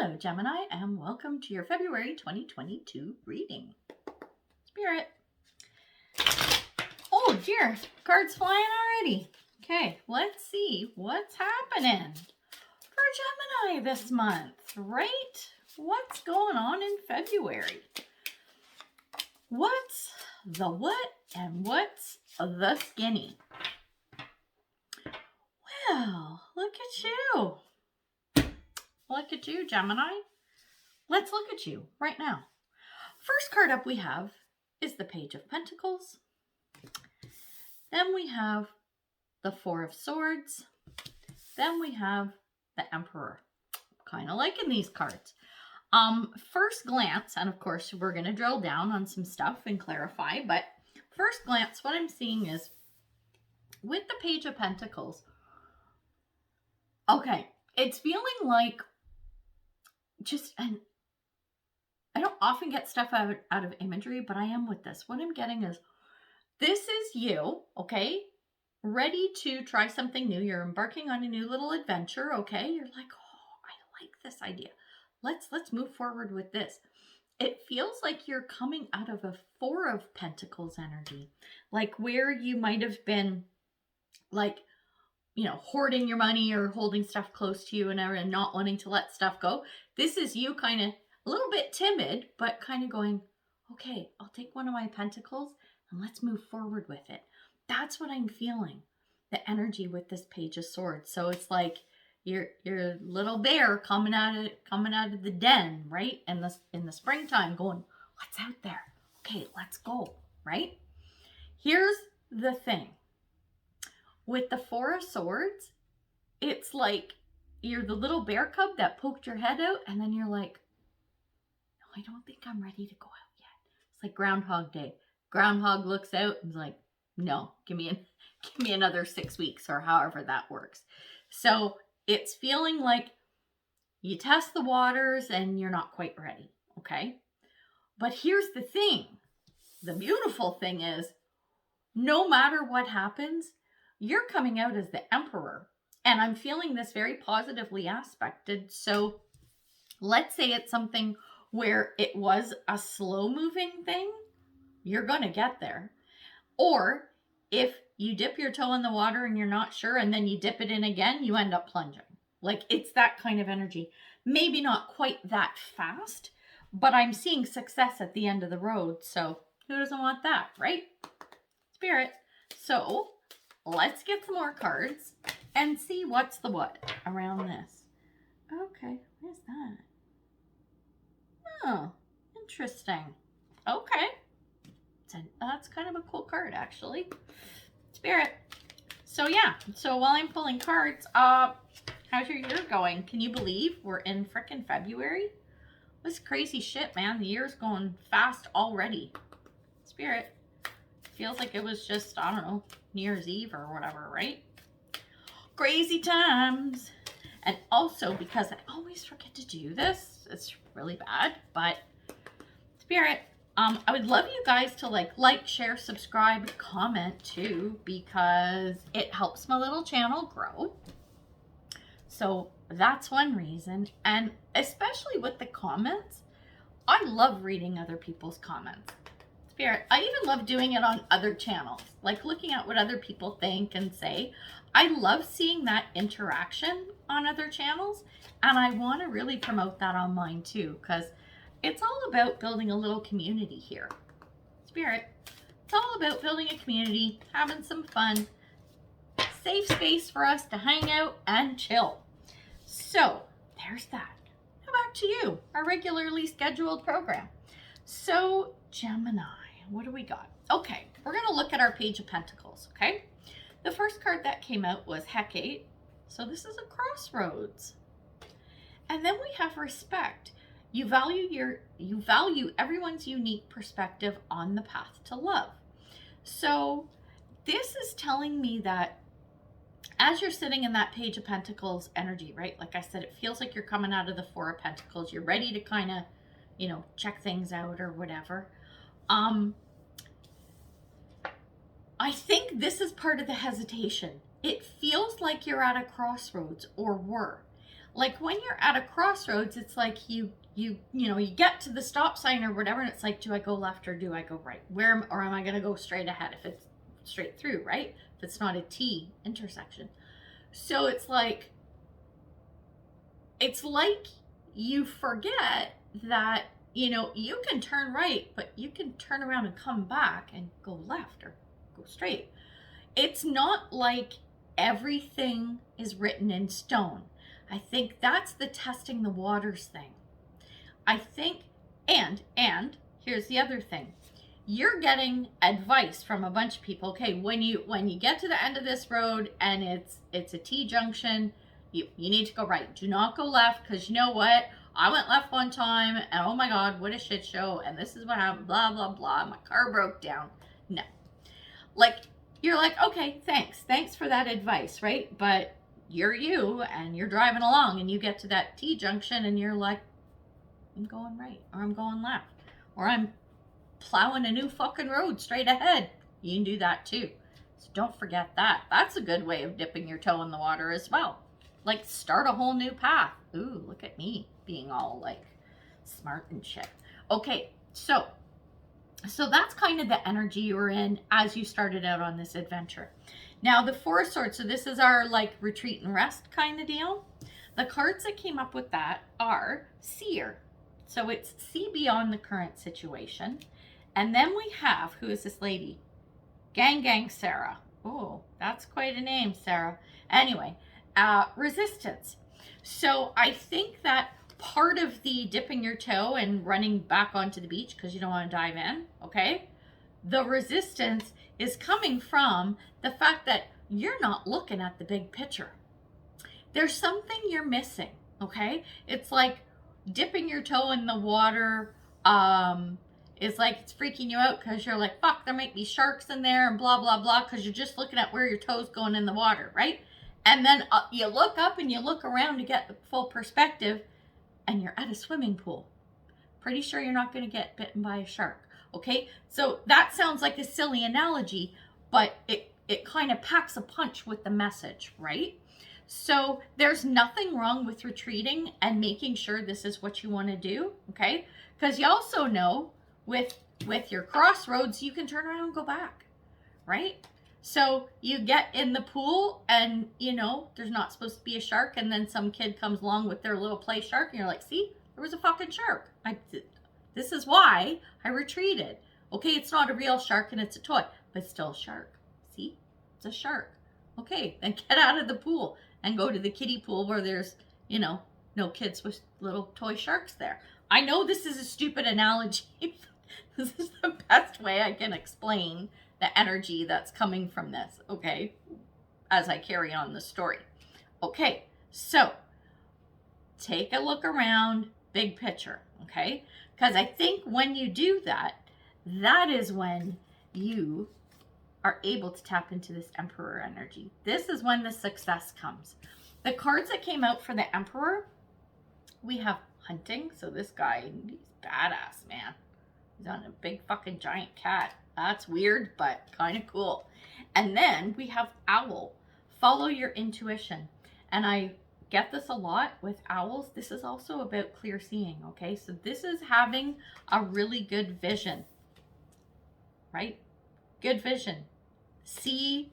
Hello, Gemini, and welcome to your February 2022 reading. Spirit. Oh, dear. Cards flying already. Okay, let's see what's happening for Gemini this month, right? What's going on in February? What's the what and what's the skinny? Well, look at you. Look at you, Gemini. Let's look at you right now. First card up we have is the Page of Pentacles. Then we have the Four of Swords. Then we have the Emperor. Kind of liking these cards. First glance, and of course we're going to drill down on some stuff and clarify, but first glance, what I'm seeing is with the Page of Pentacles, okay, it's feeling like I don't often get stuff out of imagery, but I am with this. What I'm getting is, this is you, okay, ready to try something new. You're embarking on a new little adventure, okay? You're like, oh, I like this idea. Let's move forward with this. It feels like you're coming out of a Four of Pentacles energy, like where you might have been like, hoarding your money or holding stuff close to you and not wanting to let stuff go. This is you kind of a little bit timid, but kind of going, okay, I'll take one of my pentacles and let's move forward with it. That's what I'm feeling, the energy with this Page of Swords. So it's like your little bear coming out of the den, right? And in the springtime going, what's out there? Okay, let's go, right? Here's the thing. With the Four of Swords, it's like you're the little bear cub that poked your head out, and then you're like, no, I don't think I'm ready to go out yet. It's like Groundhog Day. Groundhog looks out and is like, no, give me another 6 weeks, or however that works. So it's feeling like you test the waters and you're not quite ready, okay? But here's the thing. The beautiful thing is, no matter what happens, you're coming out as the Emperor. And I'm feeling this very positively aspected. So let's say it's something where it was a slow moving thing, you're going to get there. Or if you dip your toe in the water and you're not sure, and then you dip it in again, you end up plunging. Like, it's that kind of energy. Maybe not quite that fast, but I'm seeing success at the end of the road. So who doesn't want that, right? Spirit. So let's get some more cards and see what's the what around this. Okay, what is that? Oh, interesting. Okay. That's kind of a cool card, actually. Spirit. So yeah, so while I'm pulling cards, how's your year going? Can you believe we're in frickin' February? This crazy shit, man. The year's going fast already. Spirit. Feels like it was just, I don't know, New Year's Eve or whatever, right? Crazy times. And also, because I always forget to do this, it's really bad, but Spirit, I would love you guys to like, share, subscribe, comment too, because it helps my little channel grow. So that's one reason. And especially with the comments, I love reading other people's comments. Spirit, I even love doing it on other channels, like looking at what other people think and say. I love seeing that interaction on other channels, and I want to really promote that on mine too, because it's all about building a little community here. Spirit, it's all about building a community, having some fun, safe space for us to hang out and chill. So there's that. Now back to you, our regularly scheduled program. So Gemini, what do we got? Okay, we're going to look at our Page of Pentacles, okay? The first card that came out was Hecate. So this is a crossroads. And then we have Respect. You value everyone's unique perspective on the path to love. So this is telling me that as you're sitting in that Page of Pentacles energy, right? Like I said, it feels like you're coming out of the Four of Pentacles. You're ready to kind of, check things out or whatever. I think this is part of the hesitation. It feels like you're at a crossroads, or were. Like when you're at a crossroads, it's like you get to the stop sign or whatever, and it's like, do I go left or do I go right? Or am I going to go straight ahead if it's straight through, right? If it's not a T intersection. So it's like you forget that, you can turn right, but you can turn around and come back and go left or go straight. It's not like everything is written in stone. I think that's the testing the waters thing. I think, and here's the other thing. You're getting advice from a bunch of people. Okay, when you get to the end of this road and it's a T junction, you need to go right. Do not go left, because you know what? I went left one time and oh my God, what a shit show. And this is what happened, blah, blah, blah. My car broke down. No. Like, you're like, okay, thanks for that advice, right? But you're you and you're driving along and you get to that T junction and you're like, I'm going right, or I'm going left, or I'm plowing a new fucking road straight ahead. You can do that too. So don't forget that. That's a good way of dipping your toe in the water as well. Like, start a whole new path. Ooh, look at me being all like smart and shit. Okay, so that's kind of the energy you were in as you started out on this adventure. Now the Four of Swords, so this is our like retreat and rest kind of deal. The cards that came up with that are Seer. So it's see beyond the current situation. And then we have, who is this lady? Gang Sarah. Oh, that's quite a name, Sarah. Anyway, resistance. So I think that part of the dipping your toe and running back onto the beach because you don't want to dive in, okay? The resistance is coming from the fact that you're not looking at the big picture. There's something you're missing, okay? It's like dipping your toe in the water is like it's freaking you out because you're like, fuck, there might be sharks in there and blah, blah, blah, because you're just looking at where your toe's going in the water, right? And then you look up and you look around to get the full perspective and you're at a swimming pool. Pretty sure you're not going to get bitten by a shark, okay? So that sounds like a silly analogy, but it kind of packs a punch with the message, right? So there's nothing wrong with retreating and making sure this is what you want to do, okay? Because you also know with your crossroads, you can turn around and go back, right? So you get in the pool and, there's not supposed to be a shark, and then some kid comes along with their little play shark and you're like, see, there was a fucking shark. This is why I retreated. Okay, it's not a real shark and it's a toy, but it's still a shark. See, it's a shark. Okay, then get out of the pool and go to the kiddie pool where there's, no kids with little toy sharks there. I know this is a stupid analogy. This is the best way I can explain the energy that's coming from this, okay, as I carry on the story. Okay, so take a look around, big picture, okay? Because I think when you do that, that is when you are able to tap into this Emperor energy. This is when the success comes. The cards that came out for the Emperor, we have hunting. So this guy, he's badass, man. He's on a big fucking giant cat. That's weird, but kind of cool. And then we have owl. Follow your intuition. And I get this a lot with owls. This is also about clear seeing, okay? So this is having a really good vision, right? Good vision. See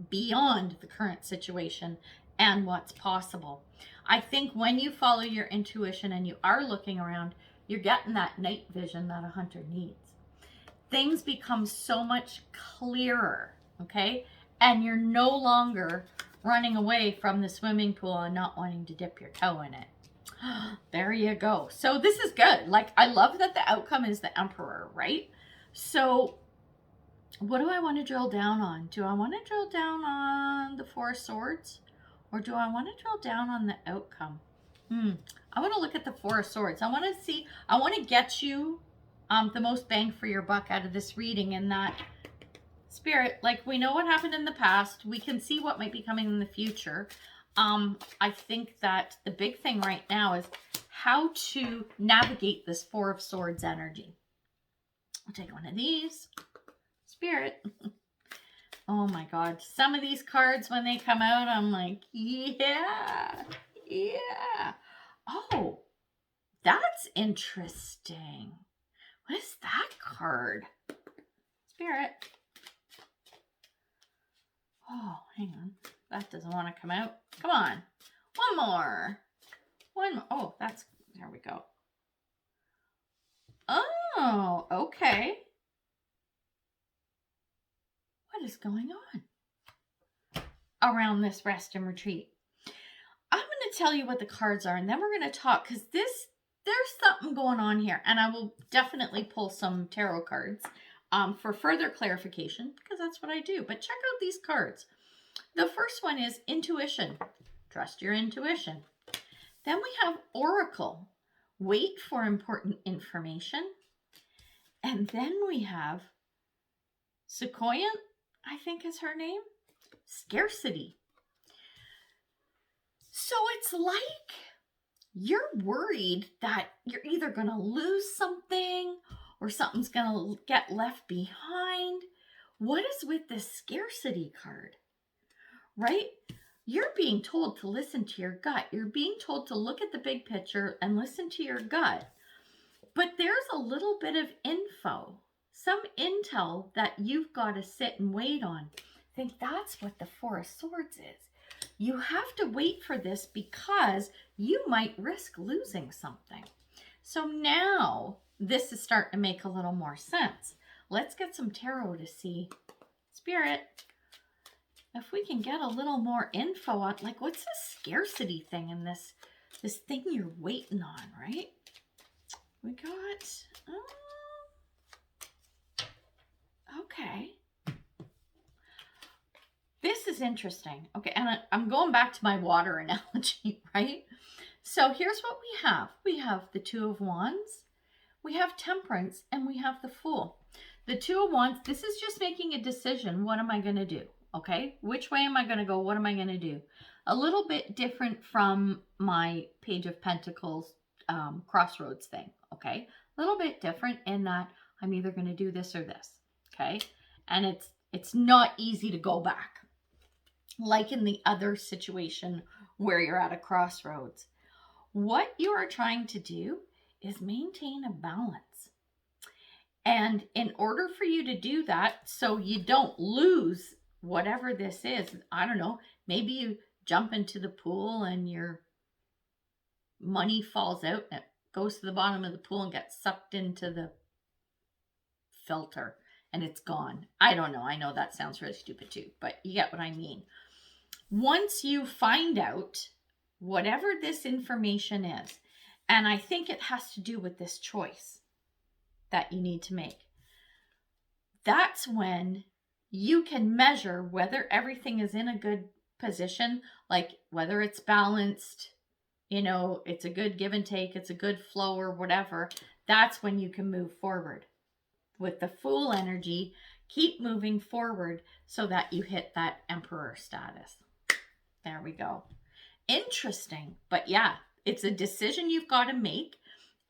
beyond the current situation and what's possible. I think when you follow your intuition and you are looking around, you're getting that night vision that a hunter needs. Things become so much clearer, okay? And you're no longer running away from the swimming pool and not wanting to dip your toe in it. There you go. So this is good. Like, I love that the outcome is the Emperor, right? So what do I want to drill down on? Do I want to drill down on the Four of Swords? Or do I want to drill down on the outcome? I want to look at the Four of Swords. I want to get you the most bang for your buck out of this reading, in that Spirit, like, we know what happened in the past. We can see what might be coming in the future. I think that the big thing right now is how to navigate this Four of Swords energy. I'll take one of these. Spirit. Oh my God. Some of these cards, when they come out, I'm like, yeah, Yeah. Oh, that's interesting. What is that card? Spirit. Oh, hang on. That doesn't want to come out. Come on. One more. One more. Oh, that's, there we go. Oh, okay. What is going on around this rest and retreat? I'm going to tell you what the cards are, and then we're going to talk, because there's something going on here, and I will definitely pull some tarot cards for further clarification, because that's what I do. But check out these cards. The first one is intuition. Trust your intuition. Then we have oracle. Wait for important information. And then we have Sequoia, I think is her name. Scarcity. So it's like you're worried that you're either going to lose something or something's going to get left behind. What is with this scarcity card? Right? You're being told to listen to your gut. You're being told to look at the big picture and listen to your gut. But there's a little bit of info, some intel that you've got to sit and wait on. I think that's what the Four of Swords is. You have to wait for this because you might risk losing something. So now this is starting to make a little more sense. Let's get some tarot to see. Spirit, if we can get a little more info on, like, what's this scarcity thing and this thing you're waiting on, right? We got, okay. This is interesting. Okay, and I'm going back to my water analogy, right? So here's what we have. We have the Two of Wands, we have Temperance, and we have the Fool. The Two of Wands, this is just making a decision. What am I going to do? Okay, which way am I going to go? What am I going to do? A little bit different from my Page of Pentacles crossroads thing, okay? A little bit different in that I'm either going to do this or this, okay? And it's not easy to go back. Like in the other situation where you're at a crossroads. What you are trying to do is maintain a balance. And in order for you to do that, so you don't lose whatever this is, I don't know, maybe you jump into the pool and your money falls out and it goes to the bottom of the pool and gets sucked into the filter and it's gone. I don't know. I know that sounds really stupid too, but you get what I mean. Once you find out whatever this information is, and I think it has to do with this choice that you need to make, that's when you can measure whether everything is in a good position, like whether it's balanced, you know, it's a good give and take, it's a good flow or whatever. That's when you can move forward. With the Fool energy, keep moving forward so that you hit that Emperor status. There we go. Interesting. But yeah, it's a decision you've got to make.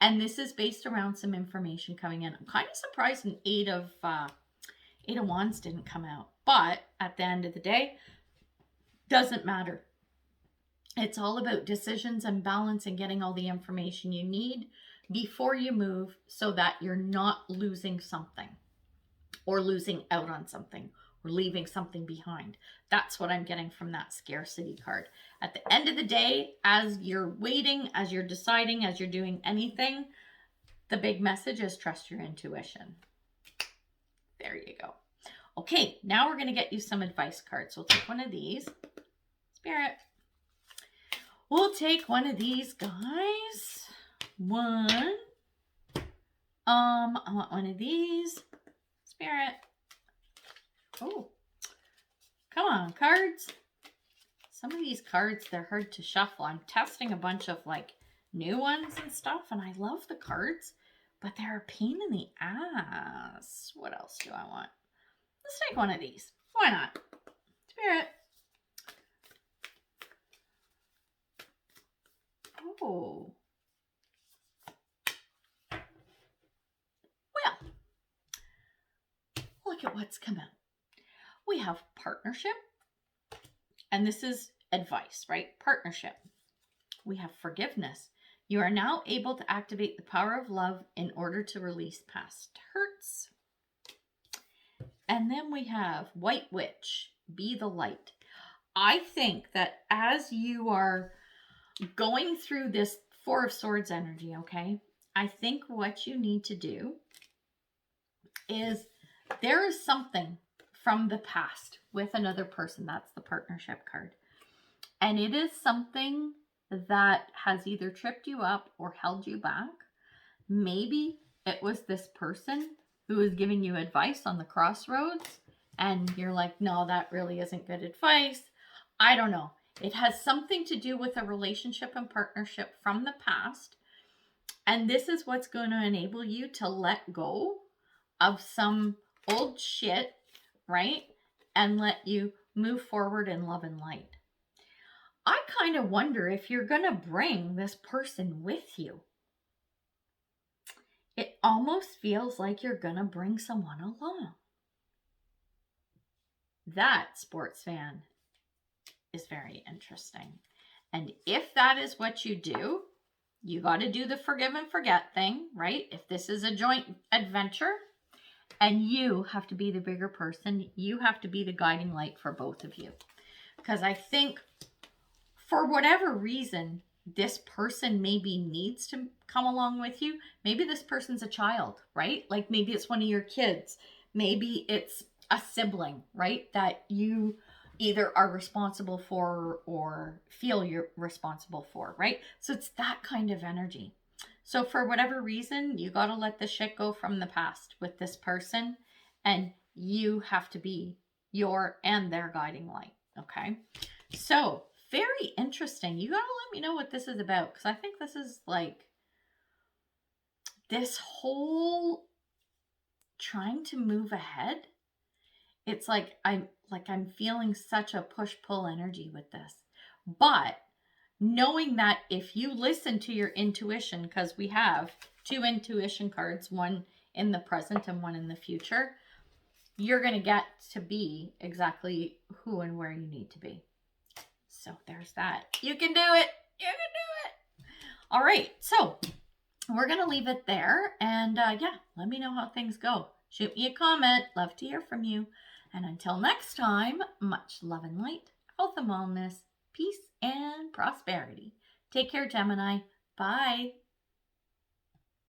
And this is based around some information coming in. I'm kind of surprised an Eight of Wands didn't come out. But at the end of the day, doesn't matter. It's all about decisions and balance and getting all the information you need before you move so that you're not losing something or losing out on something or leaving something behind. That's what I'm getting from that scarcity card. At the end of the day, as you're waiting, as you're deciding, as you're doing anything, the big message is trust your intuition. There you go. Okay, now we're going to get you some advice cards. We'll take one of these. Spirit. We'll take one of these, guys. One. I want one of these. Spirit. Oh, come on, cards. Some of these cards, they're hard to shuffle. I'm testing a bunch of like new ones and stuff, and I love the cards, but they're a pain in the ass. What else do I want? Let's take one of these. Why not? Spirit. Oh. Well, look at what's come out. We have partnership, and this is advice, right? Partnership. We have forgiveness. You are now able to activate the power of love in order to release past hurts. And then we have White Witch, be the light. I think that as you are going through this Four of Swords energy, okay, I think what you need to do is there is something from the past with another person. That's the partnership card. And it is something that has either tripped you up or held you back. Maybe it was this person who was giving you advice on the crossroads and you're like, no, that really isn't good advice. I don't know. It has something to do with a relationship and partnership from the past. And this is what's going to enable you to let go of some old shit, right? And let you move forward in love and light. I kind of wonder if you're going to bring this person with you. It almost feels like you're going to bring someone along. That, sports fan, is very interesting. And if that is what you do, you got to do the forgive and forget thing, right? If this is a joint adventure and you have to be the bigger person, you have to be the guiding light for both of you. Because I think for whatever reason, this person maybe needs to come along with you. Maybe this person's a child, right? Like maybe it's one of your kids. Maybe it's a sibling, right? That you either are responsible for or feel you're responsible for, right? So it's that kind of energy. So for whatever reason, you got to let the shit go from the past with this person, and you have to be your and their guiding light, okay? So very interesting. You got to let me know what this is about, because I think this is like this whole trying to move ahead. It's like I'm feeling such a push-pull energy with this. But knowing that if you listen to your intuition, because we have two intuition cards, one in the present and one in the future, you're going to get to be exactly who and where you need to be. So there's that. You can do it. You can do it. All right. So we're going to leave it there. And yeah, let me know how things go. Shoot me a comment. Love to hear from you. And until next time, much love and light, health and wellness, peace and prosperity. Take care, Gemini. Bye.